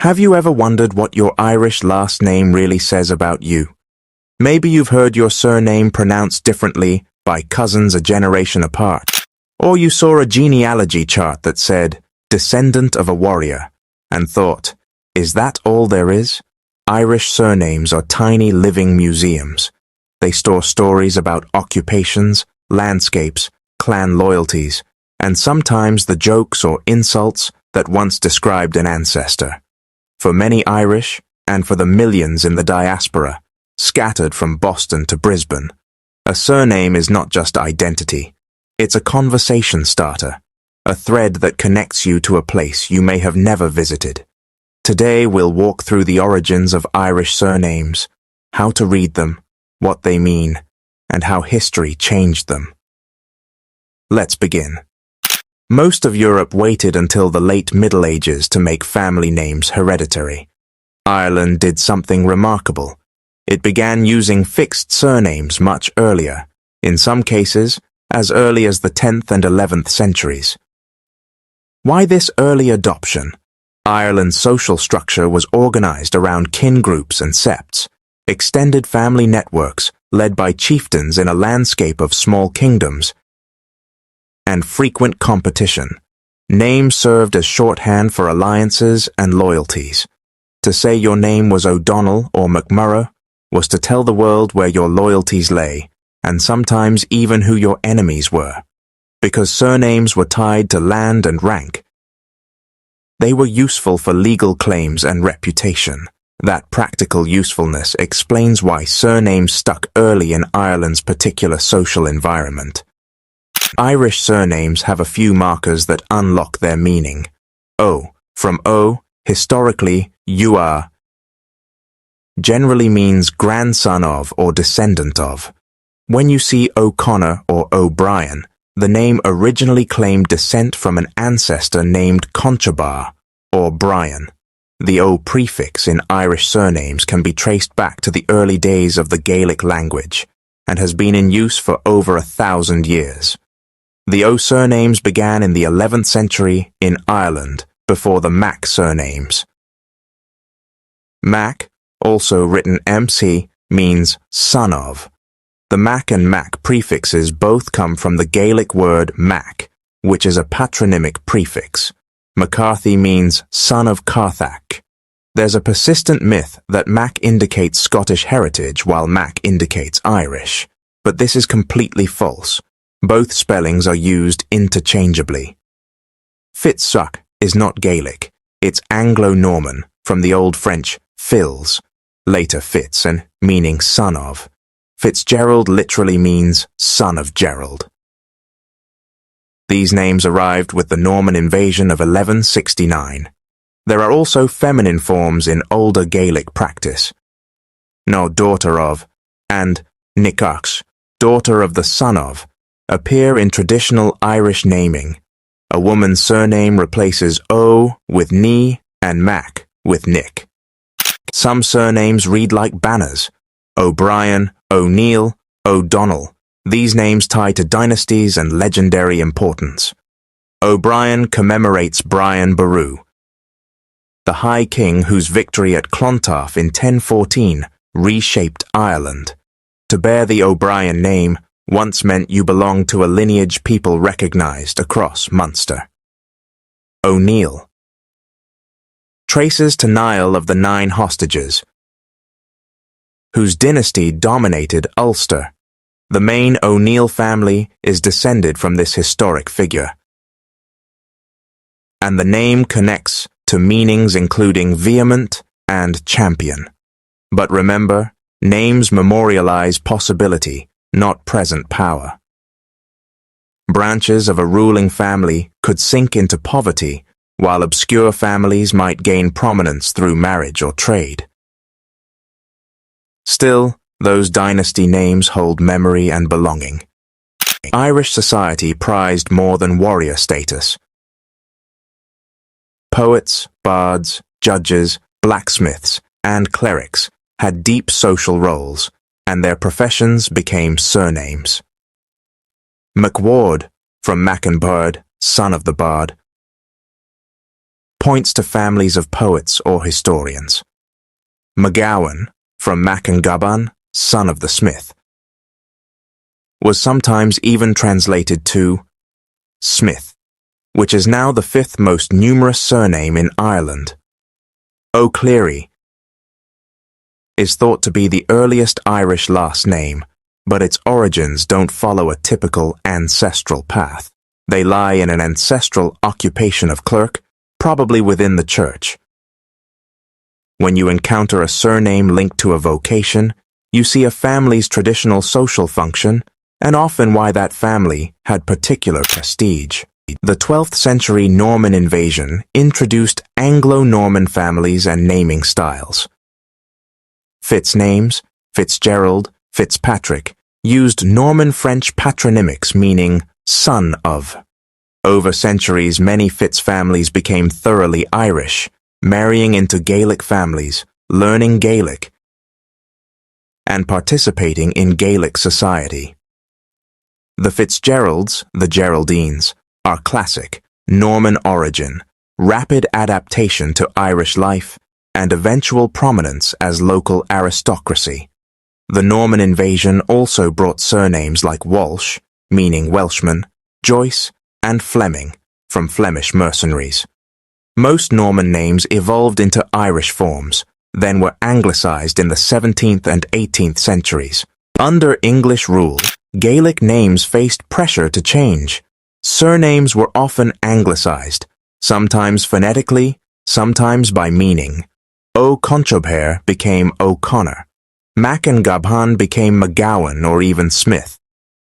Have you ever wondered what your Irish last name really says about you? Maybe you've heard your surname pronounced differently by cousins a generation apart. Or you saw a genealogy chart that said, descendant of a warrior, and thought, is that all there is? Irish surnames are tiny living museums. They store stories about occupations, landscapes, clan loyalties, and sometimes the jokes or insults that once described an ancestor. For many Irish, and for the millions in the diaspora, scattered from Boston to Brisbane, a surname is not just identity. It's a conversation starter, a thread that connects you to a place you may have never visited. Today we'll walk through the origins of Irish surnames, how to read them, what they mean, and how history changed them. Let's begin. Most of Europe waited until the late Middle Ages to make family names hereditary. Ireland did something remarkable. It began using fixed surnames much earlier, in some cases as early as the 10th and 11th centuries. Why this early adoption? Ireland's social structure was organized around kin groups and septs, extended family networks led by chieftains in a landscape of small kingdoms, and frequent competition. Names served as shorthand for alliances and loyalties. To say your name was O'Donnell or McMurrough was to tell the world where your loyalties lay, and sometimes even who your enemies were. Because surnames were tied to land and rank, they were useful for legal claims and reputation. That practical usefulness explains why surnames stuck early in Ireland's particular social environment. Irish surnames have a few markers that unlock their meaning. From O, historically, you are, generally means grandson of or descendant of. When you see O'Connor or O'Brien, the name originally claimed descent from an ancestor named Conchobar or Brien. The O prefix in Irish surnames can be traced back to the early days of the Gaelic language and has been in use for over 1,000 years. The O surnames began in the 11th century in Ireland before the Mac surnames. Mac, also written MC, means son of. The Mac and Mac prefixes both come from the Gaelic word Mac, which is a patronymic prefix. McCarthy means son of Carthach. There's a persistent myth that Mac indicates Scottish heritage while Mac indicates Irish, but this is completely false. Both spellings are used interchangeably. Fitzhugh is not Gaelic. It's Anglo-Norman, from the Old French fils, later Fitz, and meaning son of. Fitzgerald literally means son of Gerald. These names arrived with the Norman invasion of 1169. There are also feminine forms in older Gaelic practice. No, daughter of, and Nicach, daughter of the son of, appear in traditional Irish naming. A woman's surname replaces O with Ni and Mac with Nick. Some surnames read like banners. O'Brien, O'Neill, O'Donnell. These names tie to dynasties and legendary importance. O'Brien commemorates Brian Boru, the High King whose victory at Clontarf in 1014 reshaped Ireland. To bear the O'Brien name once meant you belonged to a lineage people recognized across Munster. O'Neill traces to Niall of the Nine Hostages, whose dynasty dominated Ulster. The main O'Neill family is descended from this historic figure, and the name connects to meanings including vehement and champion. But remember, names memorialize possibility, not present power. Branches of a ruling family could sink into poverty, while obscure families might gain prominence through marriage or trade. Still, those dynasty names hold memory and belonging. Irish society prized more than warrior status. Poets, bards, judges, blacksmiths, and clerics had deep social roles, and their professions became surnames. MacWard, from Mac and Bard, son of the bard, points to families of poets or historians. McGowan, from Mac and Gaban, son of the smith, was sometimes even translated to Smith, which is now the fifth most numerous surname in Ireland. O'Clery is thought to be the earliest Irish last name, but its origins don't follow a typical ancestral path. They lie in an ancestral occupation of clerk, probably within the church. When you encounter a surname linked to a vocation, you see a family's traditional social function and often why that family had particular prestige. The 12th century Norman invasion introduced Anglo-Norman families and naming styles. Fitznames, Fitzgerald, Fitzpatrick used Norman French patronymics meaning son of. Over centuries, many Fitz families became thoroughly Irish, marrying into Gaelic families, learning Gaelic, and participating in Gaelic society. The Fitzgeralds, the Geraldines, are classic, Norman origin, rapid adaptation to Irish life, and eventual prominence as local aristocracy. The Norman invasion also brought surnames like Walsh, meaning Welshman, Joyce, and Fleming, from Flemish mercenaries. Most Norman names evolved into Irish forms, then were anglicized in the 17th and 18th centuries. Under English rule, Gaelic names faced pressure to change. Surnames were often anglicized, sometimes phonetically, sometimes by meaning. O'Conchobair became O'Connor. Mac and Gabhan became McGowan or even Smith.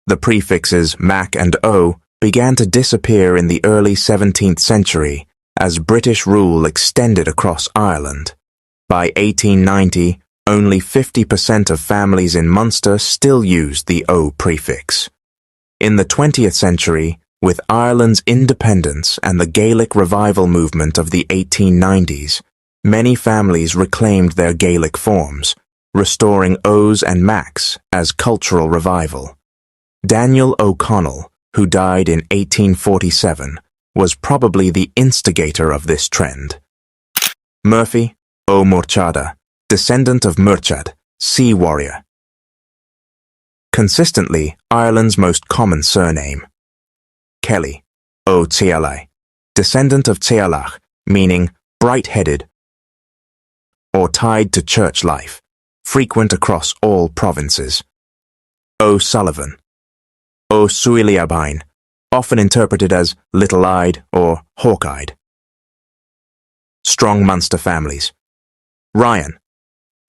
The prefixes Mac and O began to disappear in the early 17th century as British rule extended across Ireland. By 1890, only 50% of families in Munster still used the O prefix. In the 20th century, with Ireland's independence and the Gaelic revival movement of the 1890s, many families reclaimed their Gaelic forms, restoring O's and Macs as cultural revival. Daniel O'Connell, who died in 1847, was probably the instigator of this trend. Murphy, O Murchada, descendant of Murchad, sea warrior. Consistently, Ireland's most common surname. Kelly, O Tsealai, descendant of Tsealach, meaning bright-headed or tied to church life, frequent across all provinces. O Sullivan, O Suiliabain, often interpreted as little-eyed or hawk-eyed. Strong Munster families. Ryan,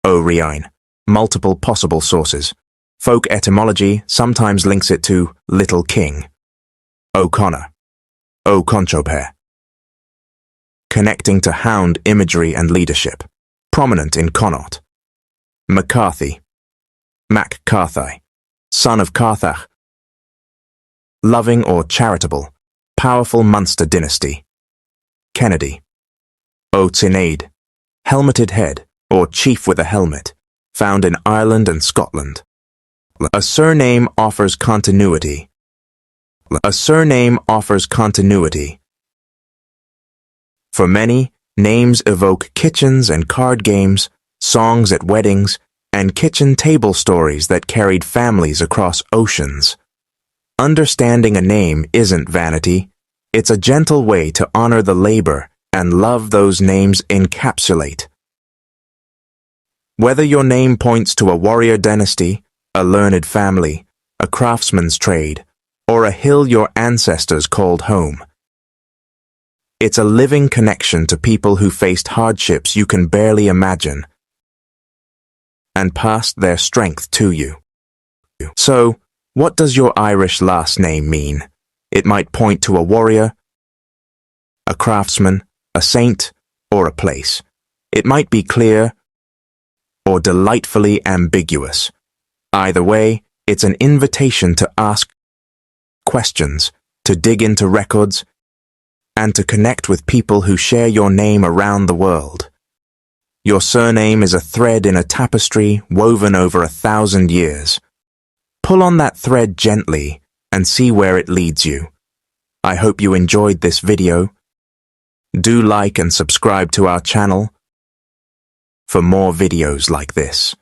O Ryan, multiple possible sources. Folk etymology sometimes links it to Little King. O'Connor, O Conchopair. Connecting to hound imagery and leadership, prominent in Connaught. McCarthy, Mac Carthai, son of Carthach. Loving or charitable, powerful Munster dynasty. Kennedy, O Tinaid, helmeted head or chief with a helmet, found in Ireland and Scotland. A surname offers continuity. A surname offers continuity. For many, names evoke kitchens and card games, songs at weddings, and kitchen table stories that carried families across oceans. Understanding a name isn't vanity, it's a gentle way to honor the labor and love those names encapsulate. Whether your name points to a warrior dynasty, a learned family, a craftsman's trade, or a hill your ancestors called home, it's a living connection to people who faced hardships you can barely imagine and passed their strength to you. So, what does your Irish last name mean? It might point to a warrior, a craftsman, a saint, or a place. It might be clear or delightfully ambiguous. Either way, it's an invitation to ask questions, to dig into records, and to connect with people who share your name around the world. Your surname is a thread in a tapestry woven over 1,000 years. Pull on that thread gently and see where it leads you. I hope you enjoyed this video. Do like and subscribe to our channel for more videos like this.